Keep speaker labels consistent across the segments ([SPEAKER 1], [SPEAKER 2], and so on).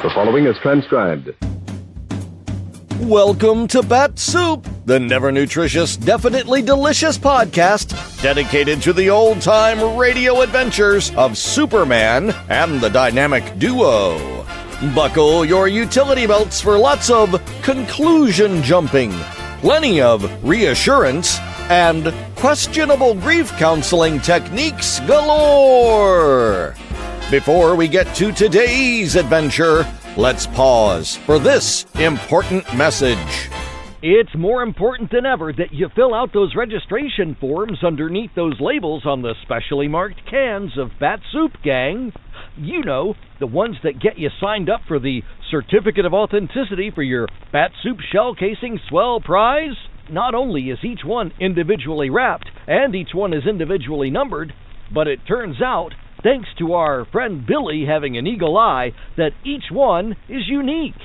[SPEAKER 1] The following is transcribed.
[SPEAKER 2] Welcome to Bat-Supe, the never-nutritious, definitely delicious podcast dedicated to the old-time radio adventures of Superman and the dynamic duo. Buckle your utility belts for lots of conclusion jumping, plenty of reassurance, and questionable grief counseling techniques galore. Before we get to today's adventure, let's pause for this important message.
[SPEAKER 3] It's more important than ever that you fill out those registration forms underneath those labels on the specially marked cans of Bat-Supe, gang. You know, the ones that get you signed up for the Certificate of Authenticity for your Bat-Supe shell casing swell prize. Not only is each one individually wrapped and each one is individually numbered, but it turns out, thanks to our friend Billy having an eagle eye, that each one is unique.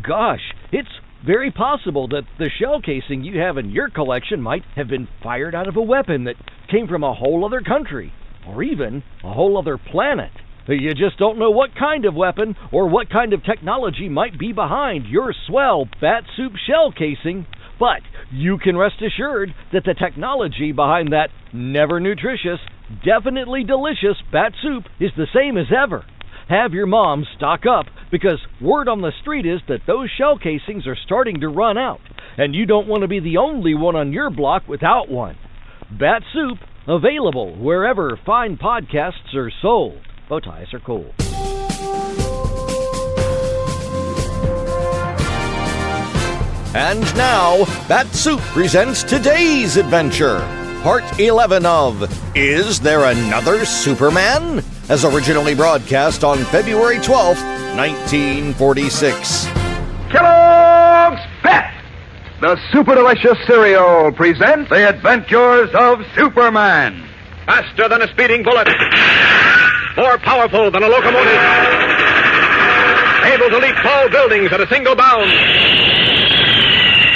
[SPEAKER 3] Gosh, it's very possible that the shell casing you have in your collection might have been fired out of a weapon that came from a whole other country, or even a whole other planet. You just don't know what kind of weapon or what kind of technology might be behind your swell Bat-Supe shell casing, but you can rest assured that the technology behind that never-nutritious, definitely delicious Bat-Supe is the same as ever. Have your mom stock up, because word on the street is that those shell casings are starting to run out, and you don't want to be the only one on your block without one. Bat-Supe, available wherever fine podcasts are sold. Bow ties are cool.
[SPEAKER 2] And now, Bat-Supe presents today's adventure. Part 11 of Is There Another Superman? As originally broadcast on February 12th, 1946.
[SPEAKER 4] Kellogg's Pep, the super delicious cereal, presents The Adventures of Superman. Faster than a speeding bullet, more powerful than a locomotive, able to leap tall buildings at a single bound.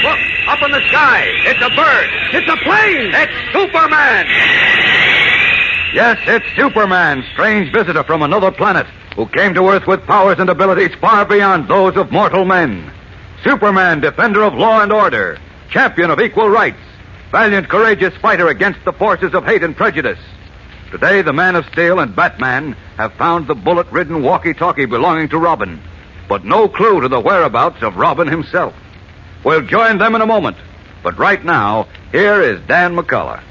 [SPEAKER 4] Look, up in the sky, it's a bird, it's a plane, it's Superman! Yes, it's Superman, strange visitor from another planet, who came to Earth with powers and abilities far beyond those of mortal men. Superman, defender of law and order, champion of equal rights, valiant, courageous fighter against the forces of hate and prejudice. Today, the Man of Steel and Batman have found the bullet-ridden walkie-talkie belonging to Robin, but no clue to the whereabouts of Robin himself. We'll join them in a moment, but right now, here is Dan McCullough.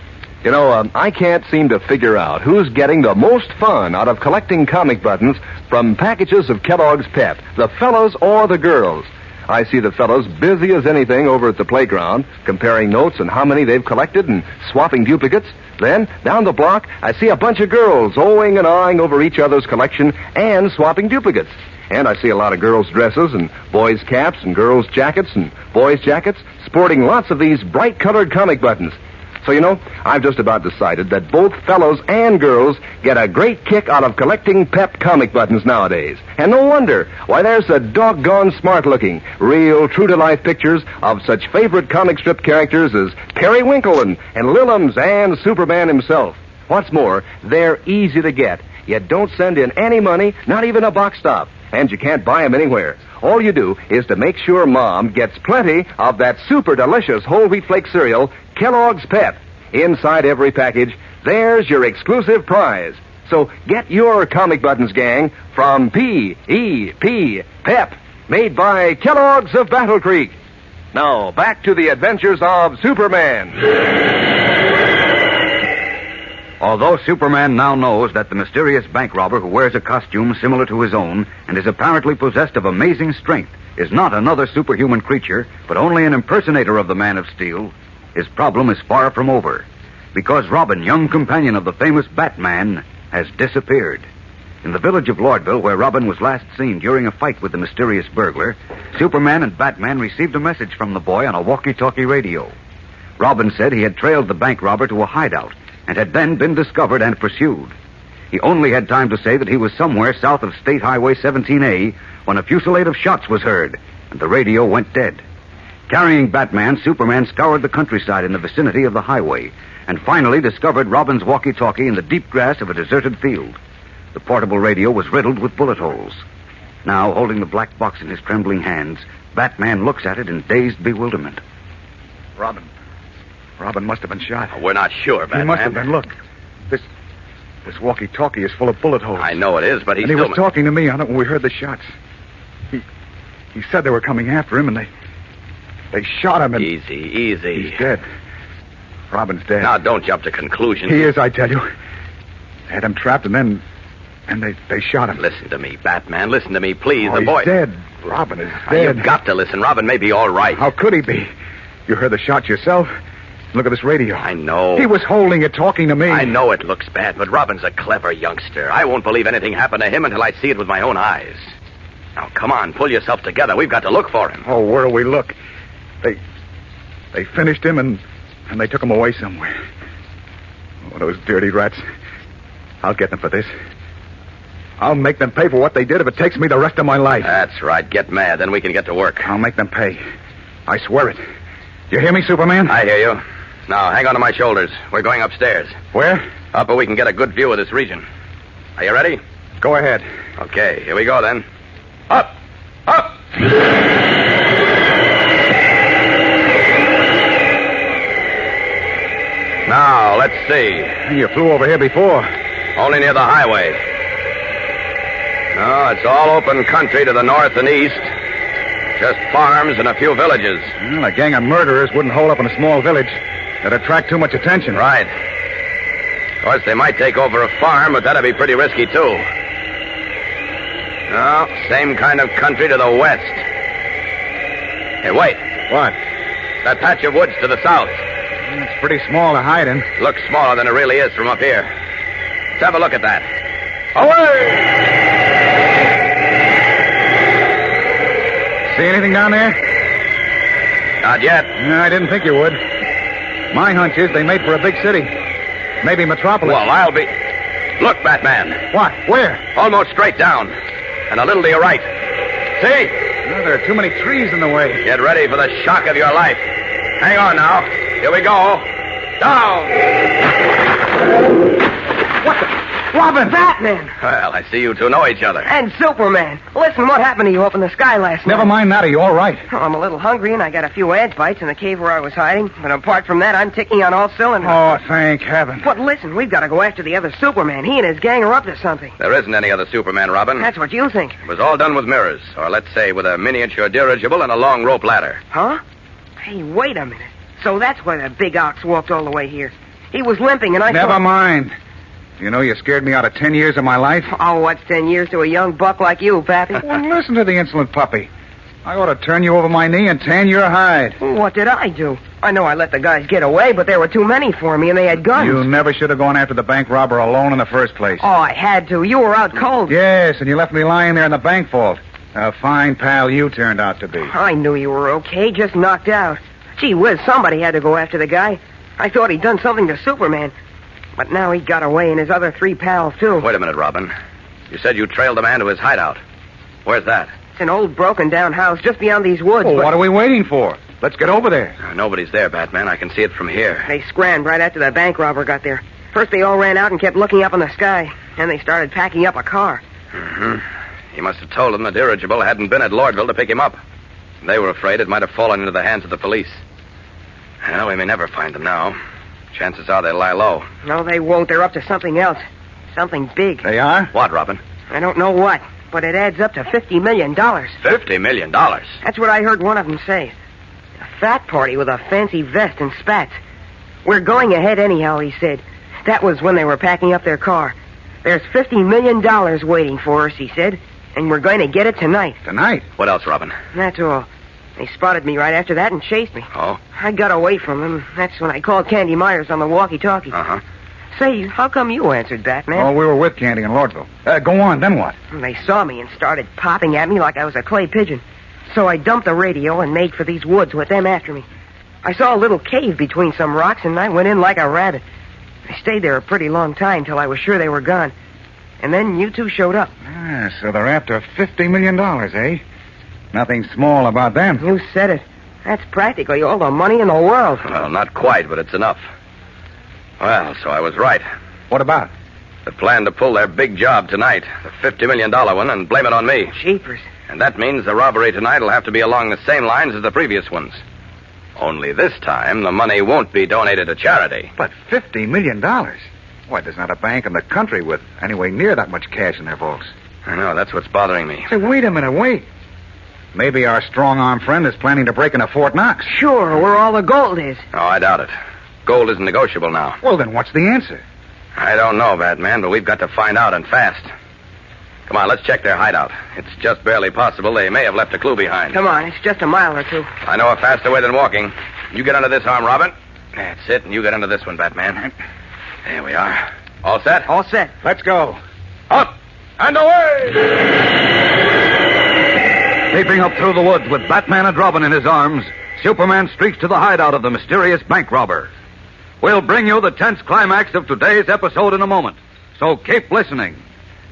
[SPEAKER 1] You know, I can't seem to figure out who's getting the most fun out of collecting comic buttons from packages of Kellogg's Pep, the fellows or the girls. I see the fellows busy as anything over at the playground, comparing notes on how many they've collected and swapping duplicates. Then, down the block, I see a bunch of girls ohing and awing over each other's collection and swapping duplicates. And I see a lot of girls' dresses and boys' caps and girls' jackets and boys' jackets sporting lots of these bright-colored comic buttons. So, you know, I've just about decided that both fellows and girls get a great kick out of collecting Pep comic buttons nowadays. And no wonder. Why, there's the doggone smart-looking, real, true-to-life pictures of such favorite comic strip characters as Periwinkle and Lillums and Superman himself. What's more, they're easy to get. You don't send in any money, not even a box stop. And you can't buy them anywhere. All you do is to make sure Mom gets plenty of that super delicious whole wheat flake cereal, Kellogg's Pep. Inside every package, there's your exclusive prize. So get your comic buttons, gang, from P.E.P. Pep, made by Kellogg's of Battle Creek. Now, back to the adventures of Superman.
[SPEAKER 4] Although Superman now knows that the mysterious bank robber who wears a costume similar to his own and is apparently possessed of amazing strength is not another superhuman creature, but only an impersonator of the Man of Steel, his problem is far from over, because Robin, young companion of the famous Batman, has disappeared. In the village of Lordville, where Robin was last seen during a fight with the mysterious burglar, Superman and Batman received a message from the boy on a walkie-talkie radio. Robin said he had trailed the bank robber to a hideout and had then been discovered and pursued. He only had time to say that he was somewhere south of State Highway 17A when a fusillade of shots was heard, and the radio went dead. Carrying Batman, Superman scoured the countryside in the vicinity of the highway and finally discovered Robin's walkie-talkie in the deep grass of a deserted field. The portable radio was riddled with bullet holes. Now, holding the black box in his trembling hands, Batman looks at it in dazed bewilderment.
[SPEAKER 5] Robin must have been shot.
[SPEAKER 6] We're not sure, Batman.
[SPEAKER 5] He must have been. Look, this walkie-talkie is full of bullet holes.
[SPEAKER 6] I know it is, but
[SPEAKER 5] he was talking to me on it when we heard the shots. He said they were coming after him, and they shot him. And
[SPEAKER 6] Easy.
[SPEAKER 5] He's dead. Robin's dead.
[SPEAKER 6] Now, don't jump to conclusions.
[SPEAKER 5] He is, I tell you. They had him trapped, and then they shot him.
[SPEAKER 6] Listen to me, Batman. Listen to me, please.
[SPEAKER 5] The
[SPEAKER 6] boy.
[SPEAKER 5] He's dead. Robin is dead.
[SPEAKER 6] You've got to listen. Robin may be all right.
[SPEAKER 5] How could he be? You heard the shot yourself? Look at this radio.
[SPEAKER 6] I know.
[SPEAKER 5] He was holding it, talking to me.
[SPEAKER 6] I know it looks bad, but Robin's a clever youngster. I won't believe anything happened to him until I see it with my own eyes. Now, come on, pull yourself together. We've got to look for him.
[SPEAKER 5] Oh, where'll we look? They finished him, and they took him away somewhere. Oh, those dirty rats. I'll get them for this. I'll make them pay for what they did if it takes me the rest of my life.
[SPEAKER 6] That's right. Get mad, then we can get to work.
[SPEAKER 5] I'll make them pay. I swear it. You hear me, Superman?
[SPEAKER 6] I hear you. Now, hang on to my shoulders. We're going upstairs.
[SPEAKER 5] Where?
[SPEAKER 6] Up where we can get a good view of this region. Are you ready?
[SPEAKER 5] Go ahead.
[SPEAKER 6] Okay, here we go then. Up! Up! Now, let's see.
[SPEAKER 5] You flew over here before.
[SPEAKER 6] Only near the highway. No, it's all open country to the north and east. Just farms and a few villages.
[SPEAKER 5] Well, a gang of murderers wouldn't hold up in a small village. That'd attract too much attention.
[SPEAKER 6] Right. Of course, they might take over a farm, but that'd be pretty risky, too. No, same kind of country to the west. Hey, wait.
[SPEAKER 5] What?
[SPEAKER 6] That patch of woods to the south.
[SPEAKER 5] It's pretty small to hide in.
[SPEAKER 6] Looks smaller than it really is from up here. Let's have a look at that. Away!
[SPEAKER 5] See anything down there?
[SPEAKER 6] Not yet.
[SPEAKER 5] No, I didn't think you would. My hunch is they made for a big city. Maybe Metropolis.
[SPEAKER 6] Well, I'll be... Look, Batman.
[SPEAKER 5] What? Where?
[SPEAKER 6] Almost straight down. And a little to your right. See?
[SPEAKER 5] No, there are too many trees in the way.
[SPEAKER 6] Get ready for the shock of your life. Hang on now. Here we go. Down!
[SPEAKER 5] What the... Robin!
[SPEAKER 7] Batman!
[SPEAKER 6] Well, I see you two know each other.
[SPEAKER 7] And Superman. Listen, what happened to you up in the sky last night?
[SPEAKER 5] Never mind that. Are you all right?
[SPEAKER 7] Oh, I'm a little hungry, and I got a few ant bites in the cave where I was hiding. But apart from that, I'm ticking on all cylinders.
[SPEAKER 5] Oh, thank heaven.
[SPEAKER 7] But listen, we've got to go after the other Superman. He and his gang are up to something.
[SPEAKER 6] There isn't any other Superman, Robin.
[SPEAKER 7] That's what you think.
[SPEAKER 6] It was all done with mirrors, or let's say with a miniature dirigible and a long rope ladder.
[SPEAKER 7] Huh? Hey, wait a minute. So that's why the big ox walked all the way here. He was limping, and I
[SPEAKER 5] Never mind. You know, you scared me out of 10 years of my life.
[SPEAKER 7] Oh, what's 10 years to a young buck like you, Pappy?
[SPEAKER 5] Well, listen to the insolent puppy. I ought to turn you over my knee and tan your hide.
[SPEAKER 7] What did I do? I know I let the guys get away, but there were too many for me, and they had guns.
[SPEAKER 5] You never should have gone after the bank robber alone in the first place.
[SPEAKER 7] Oh, I had to. You were out cold.
[SPEAKER 5] Yes, and you left me lying there in the bank vault. A fine pal you turned out to be.
[SPEAKER 7] I knew you were okay, just knocked out. Gee whiz, somebody had to go after the guy. I thought he'd done something to Superman. But now he got away, and his other 3 pals, too.
[SPEAKER 6] Wait a minute, Robin. You said you trailed the man to his hideout. Where's that?
[SPEAKER 7] It's an old broken-down house just beyond these woods.
[SPEAKER 5] Well, what are we waiting for? Let's get over there.
[SPEAKER 6] Nobody's there, Batman. I can see it from here.
[SPEAKER 7] They scrammed right after the bank robber got there. First, they all ran out and kept looking up in the sky. Then they started packing up a car.
[SPEAKER 6] Mm-hmm. He must have told them the dirigible hadn't been at Lordville to pick him up. They were afraid it might have fallen into the hands of the police. Well, we may never find them now. Chances are they'll lie low.
[SPEAKER 7] No, they won't. They're up to something else. Something big.
[SPEAKER 5] They are?
[SPEAKER 6] What, Robin?
[SPEAKER 7] I don't know what, but it adds up to $50 million.
[SPEAKER 6] $50 million?
[SPEAKER 7] That's what I heard one of them say. A fat party with a fancy vest and spats. We're going ahead anyhow, he said. That was when they were packing up their car. There's $50 million waiting for us, he said, and we're going to get it tonight.
[SPEAKER 5] Tonight?
[SPEAKER 6] What else, Robin?
[SPEAKER 7] That's all. They spotted me right after that and chased me.
[SPEAKER 6] Oh?
[SPEAKER 7] I got away from them. That's when I called Candy Myers on the walkie-talkie.
[SPEAKER 6] Uh-huh.
[SPEAKER 7] Say, how come you answered, Batman?
[SPEAKER 5] Oh, we were with Candy in Lordville. Go on, then what?
[SPEAKER 7] They saw me and started popping at me like I was a clay pigeon. So I dumped the radio and made for these woods with them after me. I saw a little cave between some rocks, and I went in like a rabbit. I stayed there a pretty long time till I was sure they were gone. And then you two showed up.
[SPEAKER 5] Ah, so they're after $50 million, eh? Nothing small about them.
[SPEAKER 7] You said it. That's practically all the money in the world.
[SPEAKER 6] Well, not quite, but it's enough. Well, so I was right.
[SPEAKER 5] What about?
[SPEAKER 6] The plan to pull their big job tonight, the $50 million one, and blame it on me.
[SPEAKER 7] Jeepers.
[SPEAKER 6] And that means the robbery tonight will have to be along the same lines as the previous ones. Only this time, the money won't be donated to charity.
[SPEAKER 5] But $50 million? Why, there's not a bank in the country with anywhere near that much cash in their vaults.
[SPEAKER 6] I know, that's what's bothering me.
[SPEAKER 5] Say, wait a minute, wait. Maybe our strong-arm friend is planning to break into Fort Knox.
[SPEAKER 7] Sure, where all the gold is.
[SPEAKER 6] Oh, I doubt it. Gold isn't negotiable now.
[SPEAKER 5] Well, then what's the answer?
[SPEAKER 6] I don't know, Batman, but we've got to find out, and fast. Come on, let's check their hideout. It's just barely possible they may have left a clue behind.
[SPEAKER 7] Come on, it's just a mile or two.
[SPEAKER 6] I know a faster way than walking. You get under this arm, Robin. That's it, and you get under this one, Batman. There we are. All set?
[SPEAKER 7] All set.
[SPEAKER 5] Let's go.
[SPEAKER 6] Up and away!
[SPEAKER 4] Leaping up through the woods with Batman and Robin in his arms, Superman streaks to the hideout of the mysterious bank robber. We'll bring you the tense climax of today's episode in a moment, so keep listening.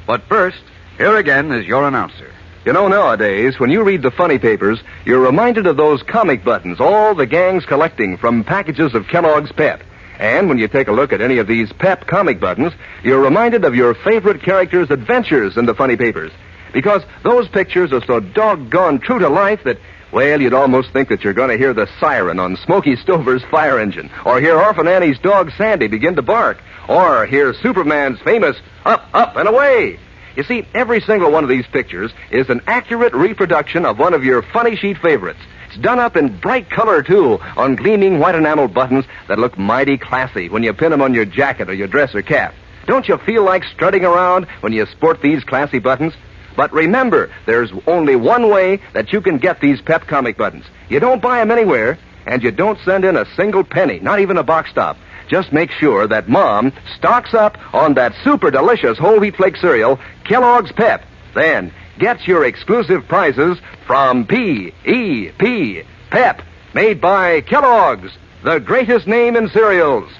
[SPEAKER 4] But first, here again is your announcer.
[SPEAKER 1] You know, nowadays, when you read the funny papers, you're reminded of those comic buttons all the gang's collecting from packages of Kellogg's Pep. And when you take a look at any of these Pep comic buttons, you're reminded of your favorite characters' adventures in the funny papers. Because those pictures are so doggone true to life that, well, you'd almost think that you're going to hear the siren on Smokey Stover's fire engine, or hear Orphan Annie's dog Sandy begin to bark, or hear Superman's famous up, up, and away. You see, every single one of these pictures is an accurate reproduction of one of your funny sheet favorites. It's done up in bright color, too, on gleaming white enamel buttons that look mighty classy when you pin them on your jacket or your dress or cap. Don't you feel like strutting around when you sport these classy buttons? But remember, there's only one way that you can get these Pep comic buttons. You don't buy them anywhere, and you don't send in a single penny, not even a box top. Just make sure that Mom stocks up on that super delicious whole wheat flake cereal, Kellogg's Pep. Then get your exclusive prizes from P.E.P. Pep, made by Kellogg's, the greatest name in cereals.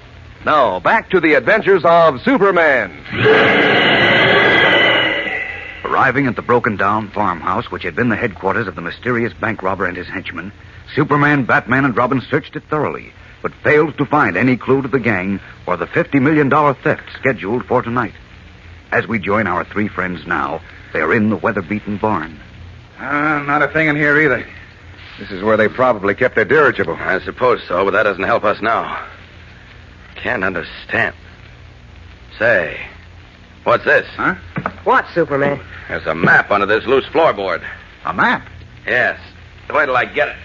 [SPEAKER 1] Now, back to the adventures of Superman.
[SPEAKER 4] Arriving at the broken-down farmhouse, which had been the headquarters of the mysterious bank robber and his henchmen, Superman, Batman, and Robin searched it thoroughly, but failed to find any clue to the gang or the $50 million theft scheduled for tonight. As we join our three friends now, they are in the weather-beaten barn.
[SPEAKER 5] Not a thing in here either. This is where they probably kept their dirigible.
[SPEAKER 6] I suppose so, but that doesn't help us now. Can't understand. Say, what's this?
[SPEAKER 5] Huh?
[SPEAKER 7] What, Superman?
[SPEAKER 6] There's a map under this loose floorboard.
[SPEAKER 5] A map?
[SPEAKER 6] Yes. Wait till I get it.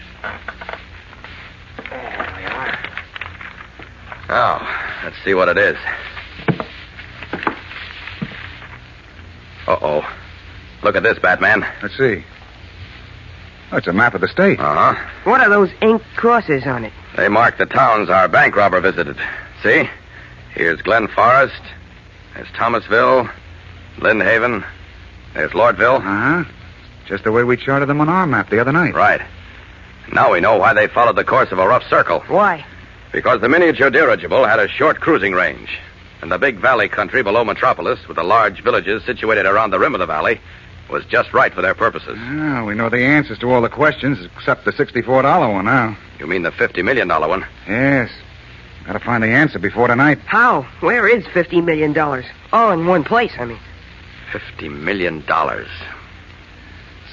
[SPEAKER 7] There we are.
[SPEAKER 6] Oh, let's see what it is. Uh-oh. Look at this, Batman.
[SPEAKER 5] Let's see. Oh, it's a map of the state.
[SPEAKER 6] Uh-huh.
[SPEAKER 7] What are those ink crosses on it?
[SPEAKER 6] They mark the towns our bank robber visited. See? Here's Glen Forest. There's Thomasville. Lyndhaven. There's Lordville.
[SPEAKER 5] Uh-huh. Just the way we charted them on our map the other night.
[SPEAKER 6] Right. Now we know why they followed the course of a rough circle.
[SPEAKER 7] Why?
[SPEAKER 6] Because the miniature dirigible had a short cruising range. And the big valley country below Metropolis, with the large villages situated around the rim of the valley, was just right for their purposes.
[SPEAKER 5] Oh, we know the answers to all the questions except the $64 one now.
[SPEAKER 6] You mean the $50 million one?
[SPEAKER 5] Yes. Gotta find the answer before tonight.
[SPEAKER 7] How? Where is $50 million? All in one place, I mean.
[SPEAKER 6] $50 million.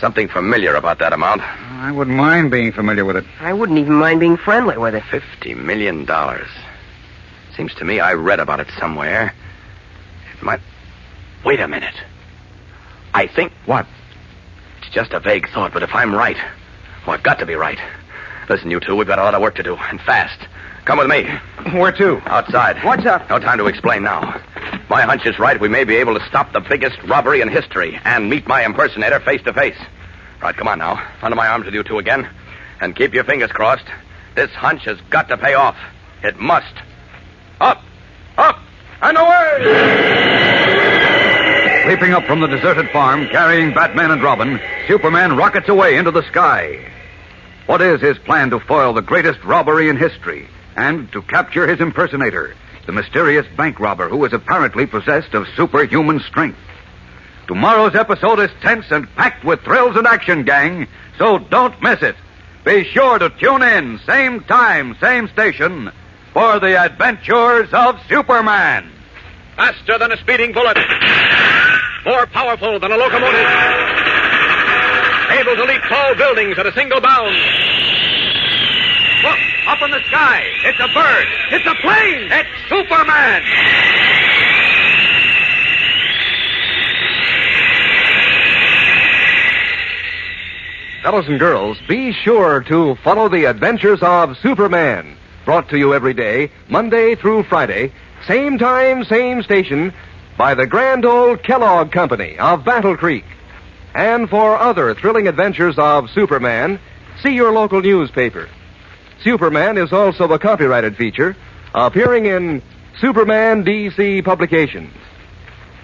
[SPEAKER 6] Something familiar about that amount.
[SPEAKER 5] I wouldn't mind being familiar with it.
[SPEAKER 7] I wouldn't even mind being friendly with it.
[SPEAKER 6] $50 million. Seems to me I read about it somewhere. It might... Wait a minute. I think...
[SPEAKER 5] What?
[SPEAKER 6] It's just a vague thought, but if I'm right... Well, I've got to be right. Listen, you two, we've got a lot of work to do, and fast. Come with me.
[SPEAKER 5] Where to?
[SPEAKER 6] Outside.
[SPEAKER 7] What's up?
[SPEAKER 6] No time to explain now. My hunch is right. We may be able to stop the biggest robbery in history and meet my impersonator face to face. Right, come on now. Under my arms with you two again. And keep your fingers crossed. This hunch has got to pay off. It must. Up, up, and away!
[SPEAKER 4] Leaping up from the deserted farm, carrying Batman and Robin, Superman rockets away into the sky. What is his plan to foil the greatest robbery in history and to capture his impersonator, the mysterious bank robber who is apparently possessed of superhuman strength? Tomorrow's episode is tense and packed with thrills and action, gang, so don't miss it. Be sure to tune in, same time, same station, for the adventures of Superman.
[SPEAKER 6] Faster than a speeding bullet. More powerful than a locomotive. Able to leap tall buildings at a single bound. Look, up in the sky. It's a bird. It's a plane. It's Superman.
[SPEAKER 1] Fellows and girls, be sure to follow the adventures of Superman. Brought to you every day, Monday through Friday, same time, same station, by the grand old Kellogg Company of Battle Creek. And for other thrilling adventures of Superman, see your local newspaper. Superman is also a copyrighted feature, appearing in Superman DC publications.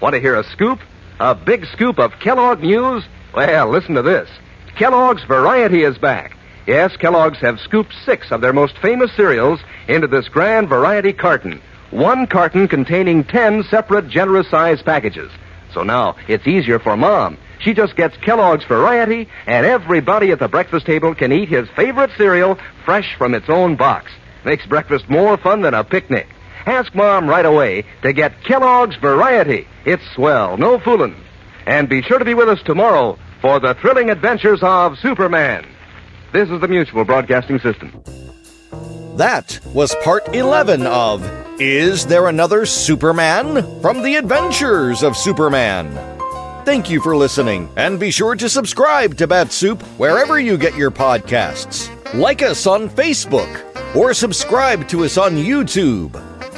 [SPEAKER 1] Want to hear a scoop? A big scoop of Kellogg news? Well, listen to this. Kellogg's Variety is back. Yes, Kellogg's have scooped 6 of their most famous cereals into this grand variety carton. One carton containing 10 separate generous-sized packages. So now it's easier for Mom. She just gets Kellogg's Variety, and everybody at the breakfast table can eat his favorite cereal fresh from its own box. Makes breakfast more fun than a picnic. Ask Mom right away to get Kellogg's Variety. It's swell, no foolin'. And be sure to be with us tomorrow for the thrilling adventures of Superman. This is the Mutual Broadcasting System.
[SPEAKER 2] That was part 11 of Is There Another Superman? From the Adventures of Superman. Thank you for listening, and be sure to subscribe to Bat-Supe wherever you get your podcasts. Like us on Facebook, or subscribe to us on YouTube.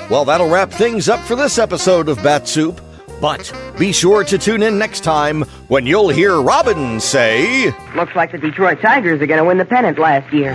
[SPEAKER 2] Well, that'll wrap things up for this episode of Bat-Supe. But be sure to tune in next time when you'll hear Robin say...
[SPEAKER 7] Looks like the Detroit Tigers are going to win the pennant last year.